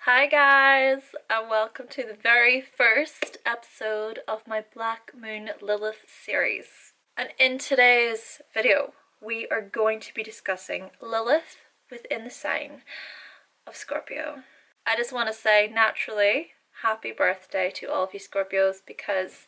Hi guys, and welcome to the very first episode of my Black Moon Lilith series. And in today's video, we are going to be discussing Lilith within the sign of Scorpio. I just want to say, naturally, happy birthday to all of you Scorpios because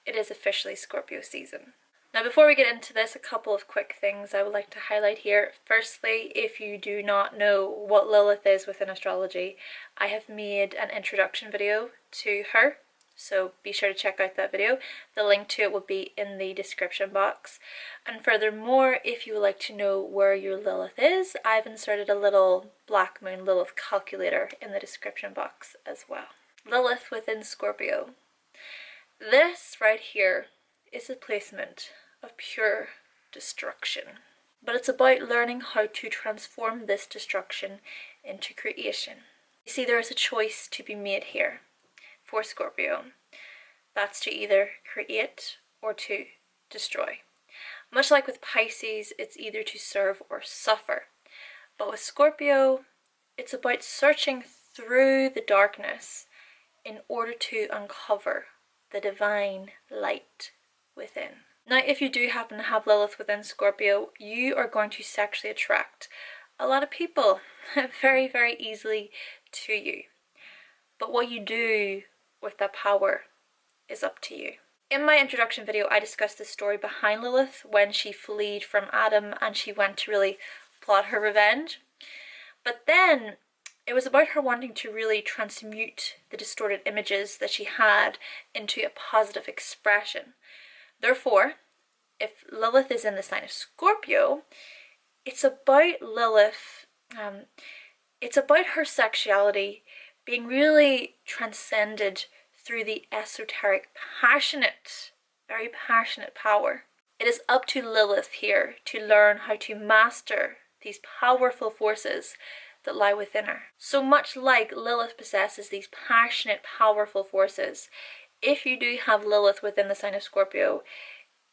it is officially Scorpio season. Now before we get into this, a couple of quick things I would like to highlight here. Firstly, if you do not know what Lilith is within astrology, I have made an introduction video to her, so be sure to check out that video. The link to it will be in the description box. And furthermore, if you would like to know where your Lilith is, I've inserted a little Black Moon Lilith calculator in the description box as well. Lilith within Scorpio. This right here is a placement of pure destruction. But it's about learning how to transform this destruction into creation. You see, there is a choice to be made here for Scorpio. That's to either create or to destroy. Much like with Pisces, it's either to serve or suffer. But with Scorpio, it's about searching through the darkness in order to uncover the divine light within. Now, if you do happen to have Lilith within Scorpio, you are going to sexually attract a lot of people very, very easily to you. But what you do with that power is up to you. In my introduction video, I discussed the story behind Lilith when she fled from Adam and she went to really plot her revenge. But then it was about her wanting to really transmute the distorted images that she had into a positive expression. Therefore, if Lilith is in the sign of Scorpio, it's about Lilith, it's about her sexuality being really transcended through the esoteric, passionate, very passionate power. It is up to Lilith here to learn how to master these powerful forces that lie within her. So much like Lilith possesses these passionate, powerful forces, if you do have Lilith within the sign of Scorpio,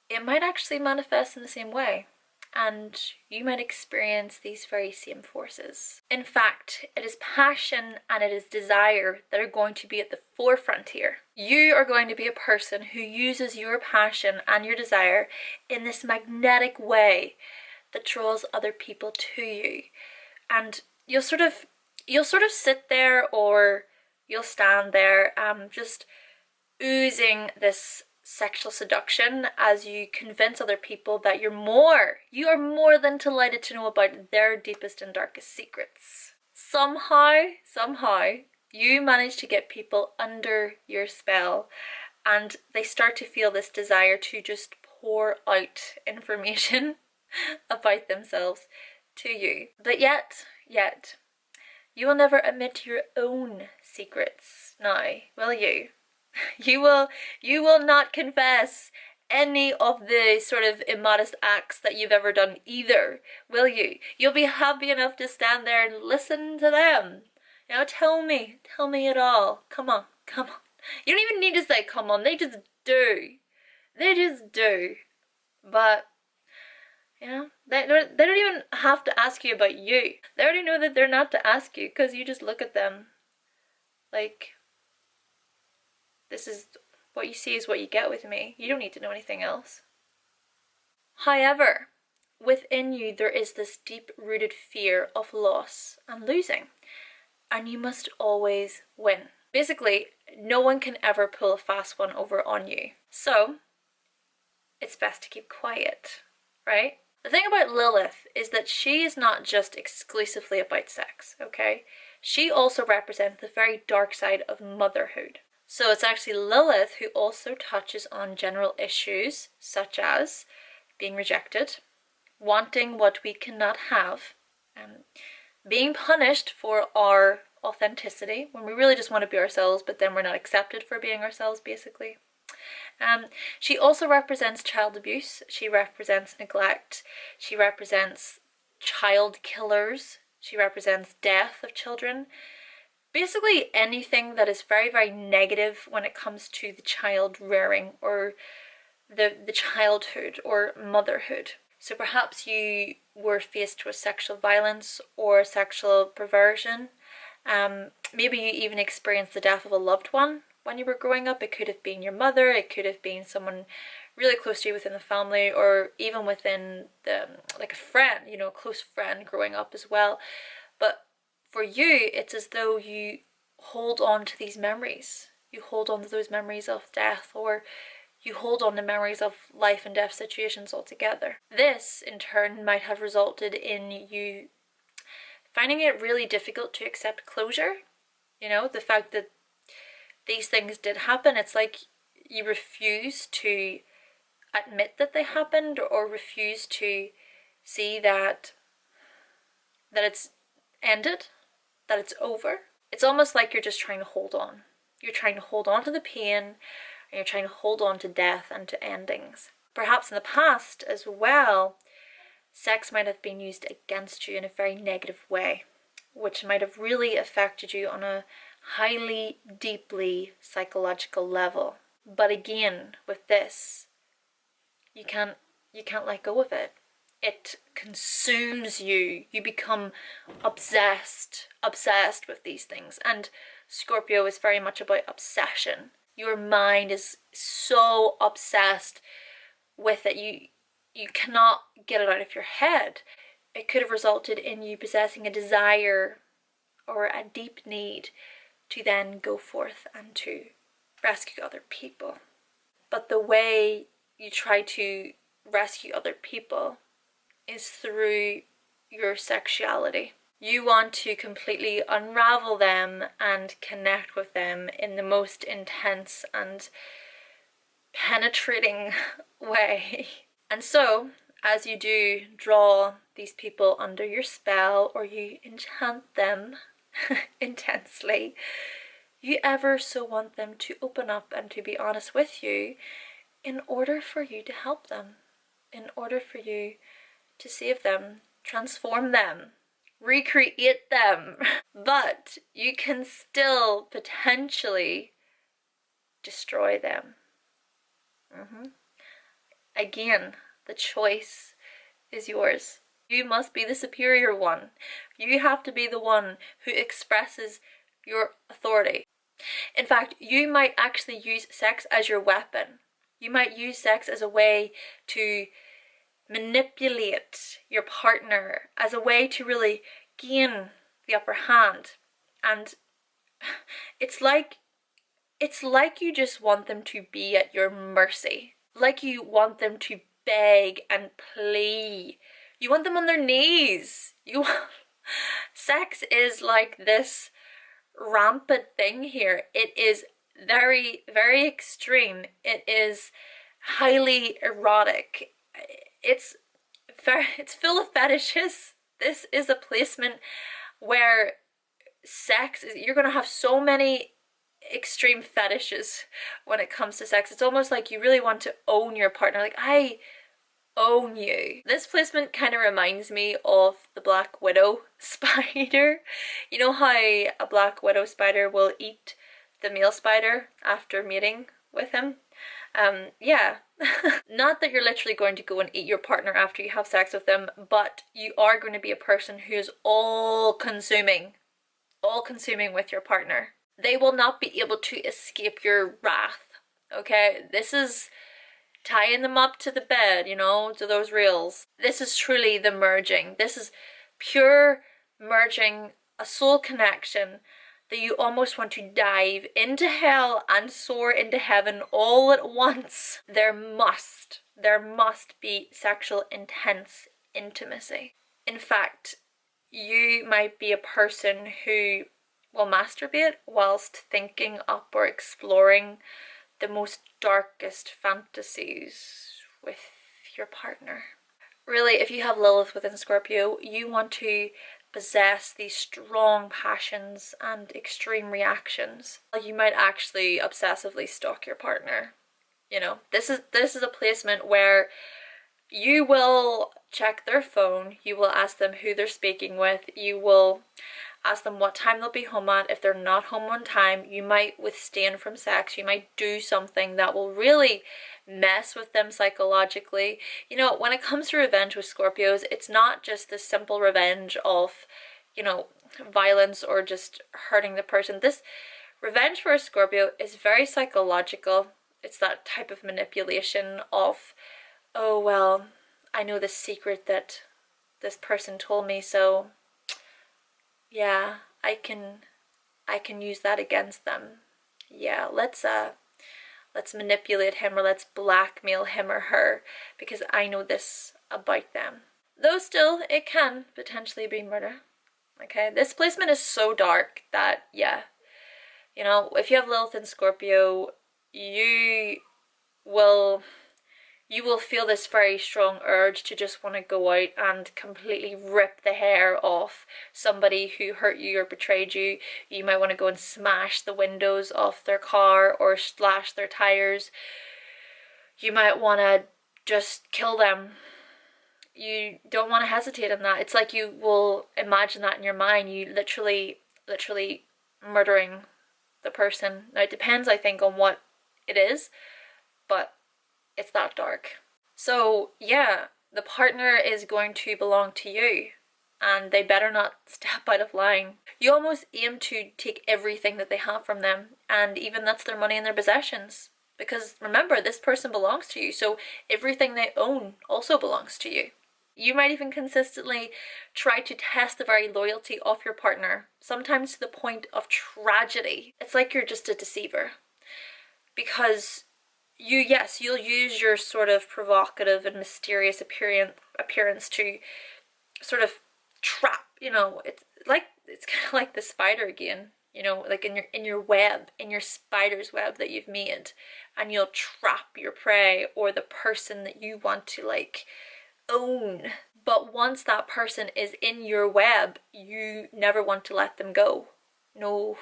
it might actually manifest in the same way, and you might experience these very same forces. In fact, it is passion and it is desire that are going to be at the forefront here. You are going to be a person who uses your passion and your desire in this magnetic way that draws other people to you. And you'll sort of sit there, or you'll stand there just oozing this sexual seduction as you convince other people that you are more than delighted to know about their deepest and darkest secrets. Somehow, you manage to get people under your spell, and they start to feel this desire to just pour out information about themselves to you. But yet, you will never admit your own secrets now, will you? You will not confess any of the sort of immodest acts that you've ever done either, will you? You'll be happy enough to stand there and listen to them. You know, tell me it all. Come on. You don't even need to say come on, they just do. But, you know, they don't even have to ask you about you. They already know that they're not to ask you, because you just look at them like, this is what you see is what you get with me. You don't need to know anything else. However, within you there is this deep-rooted fear of loss and losing, and you must always win. Basically, no one can ever pull a fast one over on you. So, it's best to keep quiet, right? The thing about Lilith is that she is not just exclusively about sex, okay? She also represents the very dark side of motherhood. So it's actually Lilith who also touches on general issues such as being rejected, wanting what we cannot have, being punished for our authenticity when we really just want to be ourselves, but then we're not accepted for being ourselves, basically. She also represents child abuse. She represents neglect. She represents child killers. She represents death of children. Basically anything that is very, very negative when it comes to the child rearing or the childhood or motherhood. So perhaps you were faced with sexual violence or sexual perversion, Maybe you even experienced the death of a loved one when you were growing up. It could have been your mother, it could have been someone really close to you within the family, or even within the, like a friend, you know, a close friend growing up as well. But for you, it's as though you hold on to these memories. You hold on to those memories of death, or you hold on to memories of life and death situations altogether. This, in turn, might have resulted in you finding it really difficult to accept closure. You know, the fact that these things did happen, it's like you refuse to admit that they happened, or refuse to see that it's ended, that it's over. It's almost like you're just trying to hold on. You're trying to hold on to the pain, and you're trying to hold on to death and to endings. Perhaps in the past as well, sex might have been used against you in a very negative way, which might have really affected you on a highly, deeply psychological level. But again, with this, you can't let go of it. It consumes you. You become obsessed with these things. And Scorpio is very much about obsession. Your mind is so obsessed with it. You cannot get it out of your head. It could have resulted in you possessing a desire or a deep need to then go forth and to rescue other people. But the way you try to rescue other people is through your sexuality. You want to completely unravel them and connect with them in the most intense and penetrating way. And so, as you do draw these people under your spell, or you enchant them intensely, you ever so want them to open up and to be honest with you, in order for you to help them, in order for you to save them, transform them, recreate them. But you can still potentially destroy them. Again, the choice is yours. You must be the superior one. You have to be the one who expresses your authority. In fact, you might actually use sex as your weapon. You might use sex as a way to manipulate your partner, as a way to really gain the upper hand. And it's like you just want them to be at your mercy. Like you want them to beg and plead. You want them on their knees. Sex is like this rampant thing here. It is very, very extreme. It is highly erotic. It's full of fetishes. This is a placement where sex is, you're going to have so many extreme fetishes when it comes to sex. It's almost like you really want to own your partner. Like, I own you. This placement kind of reminds me of the Black Widow spider. You know how a Black Widow spider will eat the male spider after mating with him? Yeah. Not that you're literally going to go and eat your partner after you have sex with them, but you are going to be a person who is all consuming with your partner. They will not be able to escape your wrath. Okay, this is tying them up to the bed, you know, to those rails. This is truly the merging. This is pure merging, a soul connection that you almost want to dive into hell and soar into heaven all at once. There must be sexual intense intimacy. In fact, you might be a person who will masturbate whilst thinking up or exploring the most darkest fantasies with your partner. Really, if you have Lilith within Scorpio, you want to possess these strong passions and extreme reactions. You might actually obsessively stalk your partner. You know, this is a placement where you will check their phone, you will ask them who they're speaking with, you will ask them what time they'll be home at. If they're not home on time, you might withstand from sex. You might do something that will really mess with them psychologically. You know, when it comes to revenge with Scorpios, it's not just the simple revenge of, you know, violence or just hurting the person. This revenge for a Scorpio is very psychological. It's that type of manipulation of, oh, well, I know the secret that this person told me, so yeah, I can use that against them. Yeah, let's manipulate him, or let's blackmail him or her because I know this about them. Though still, it can potentially be murder. Okay, this placement is so dark that, yeah, you know, if you have Lilith in Scorpio, you will feel this very strong urge to just want to go out and completely rip the hair off somebody who hurt you or betrayed you. You might want to go and smash the windows off their car or slash their tires. You might want to just kill them. You don't want to hesitate on that. It's like you will imagine that in your mind. You literally murdering the person. Now it depends, I think, on what it is, but it's that dark. So yeah, the partner is going to belong to you, and they better not step out of line. You almost aim to take everything that they have from them, and even that's their money and their possessions. Because remember, this person belongs to you, so everything they own also belongs to you. You might even consistently try to test the very loyalty of your partner, sometimes to the point of tragedy. It's like you're just a deceiver. Because you'll use your sort of provocative and mysterious appearance to sort of trap, you know, it's kind of like the spider again, you know, like in your web, in your spider's web that you've made, and you'll trap your prey or the person that you want to like own. But once that person is in your web, you never want to let them go. No.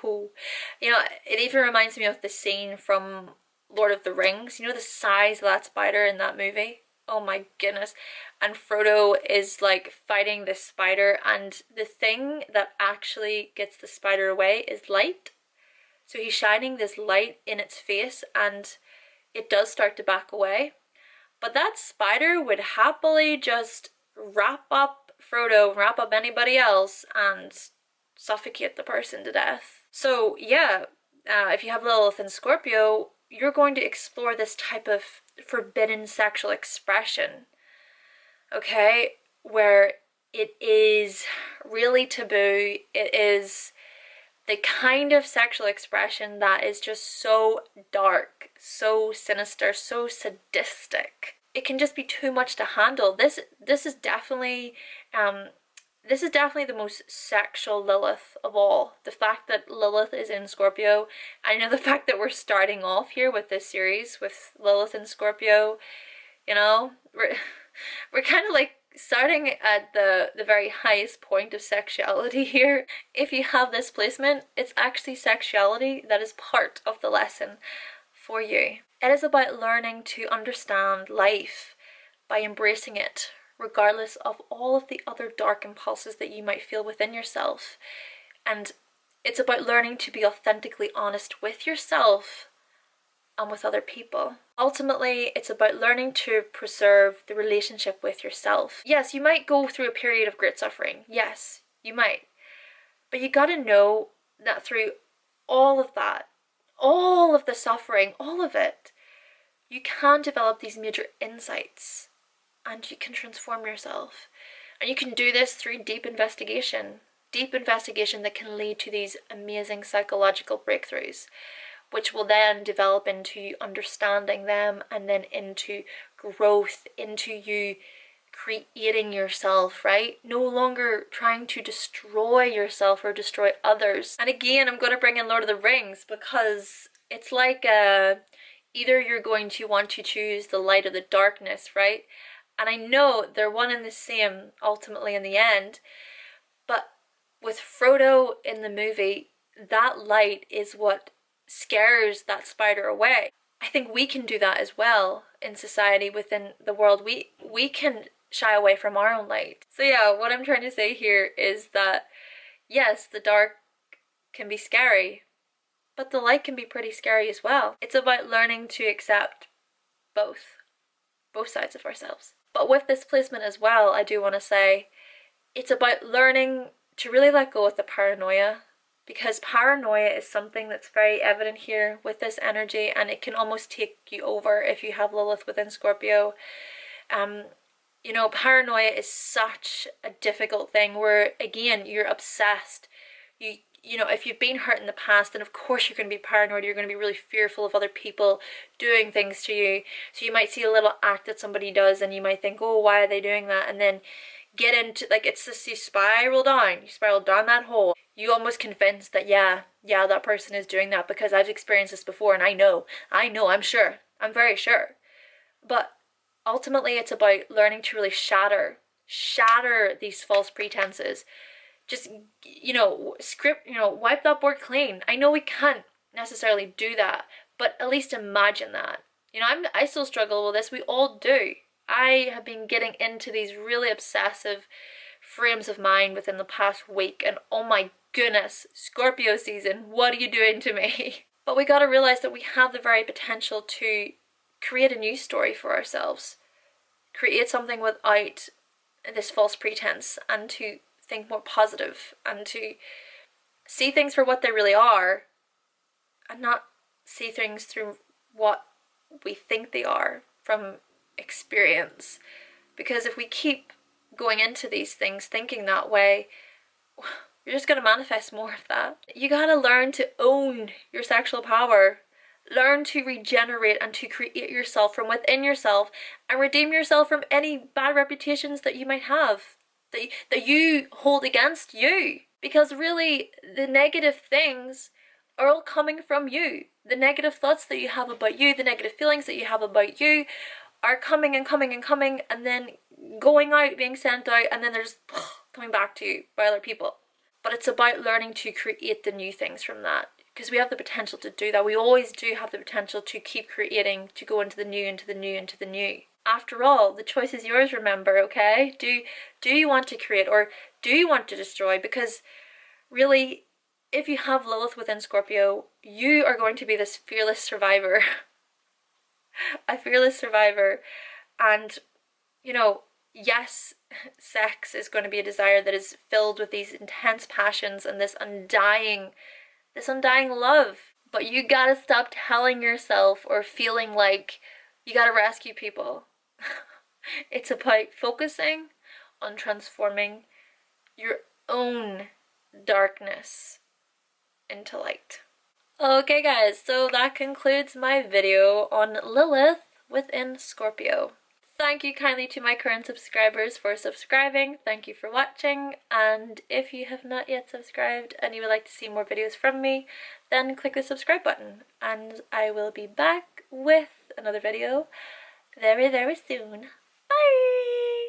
You know, it even reminds me of the scene from Lord of the Rings. You know the size of that spider in that movie? Oh my goodness. And Frodo is like fighting this spider, and the thing that actually gets the spider away is light. So he's shining this light in its face, and it does start to back away. But that spider would happily just wrap up Frodo, wrap up anybody else, and suffocate the person to death. So yeah, if you have Lilith in Scorpio, you're going to explore this type of forbidden sexual expression, okay, where it is really taboo. It is the kind of sexual expression that is just so dark, so sinister, so sadistic. It can just be too much to handle. This is definitely the most sexual Lilith of all. The fact that Lilith is in Scorpio, and you know, the fact that we're starting off here with this series with Lilith in Scorpio, you know, we're kind of like starting at the very highest point of sexuality here. If you have this placement, it's actually sexuality that is part of the lesson for you. It is about learning to understand life by embracing it, regardless of all of the other dark impulses that you might feel within yourself. And it's about learning to be authentically honest with yourself and with other people. Ultimately, it's about learning to preserve the relationship with yourself. Yes, you might go through a period of great suffering. Yes, you might. But you gotta know that through all of that, all of the suffering, all of it, you can develop these major insights, and you can transform yourself. And you can do this through deep investigation that can lead to these amazing psychological breakthroughs, which will then develop into understanding them, and then into growth, into you creating yourself, right? No longer trying to destroy yourself or destroy others. And again, I'm going to bring in Lord of the Rings, because it's like either you're going to want to choose the light or the darkness, right? And I know they're one and the same ultimately in the end, but with Frodo in the movie, that light is what scares that spider away. I think we can do that as well in society, within the world. We can shy away from our own light. So yeah, what I'm trying to say here is that yes, the dark can be scary, but the light can be pretty scary as well. It's about learning to accept both sides of ourselves. But with this placement as well, I do want to say it's about learning to really let go of the paranoia, because paranoia is something that's very evident here with this energy, and it can almost take you over if you have Lilith within Scorpio. You know, paranoia is such a difficult thing where, again, you're obsessed. You know, if you've been hurt in the past, then of course you're going to be paranoid. You're going to be really fearful of other people doing things to you. So you might see a little act that somebody does and you might think, oh, why are they doing that? And then get into, like, it's this, you spiral down that hole. You almost convinced that, yeah, that person is doing that because I've experienced this before and I know, I'm sure, I'm very sure. But ultimately it's about learning to really shatter these false pretenses. Just, you know, wipe that board clean. I know we can't necessarily do that, but at least imagine that. You know, I still struggle with this. We all do. I have been getting into these really obsessive frames of mind within the past week, and oh my goodness, Scorpio season, what are you doing to me? But we got to realize that we have the very potential to create a new story for ourselves, create something without this false pretense, and to think more positive and to see things for what they really are and not see things through what we think they are from experience. Because if we keep going into these things thinking that way, you're just going to manifest more of that. You got to learn to own your sexual power. Learn to regenerate and to create yourself from within yourself and redeem yourself from any bad reputations that you might have, that you hold against you. Because really, the negative things are all coming from you. The negative thoughts that you have about you, the negative feelings that you have about you are coming and coming and coming, and then going out, being sent out, and then there's coming back to you by other people. But it's about learning to create the new things from that, because we have the potential to do that. We always do have the potential to keep creating, to go into the new, into the new, into the new. After all, the choice is yours, remember, okay? Do you want to create, or do you want to destroy? Because really, if you have Lilith within Scorpio, you are going to be this fearless survivor. A fearless survivor. And, you know, yes, sex is going to be a desire that is filled with these intense passions and this undying love. But you gotta stop telling yourself or feeling like you gotta rescue people. It's about focusing on transforming your own darkness into light. Okay guys, so that concludes my video on Lilith within Scorpio. Thank you kindly to my current subscribers for subscribing. Thank you for watching, and if you have not yet subscribed and you would like to see more videos from me, then click the subscribe button and I will be back with another video very, very soon.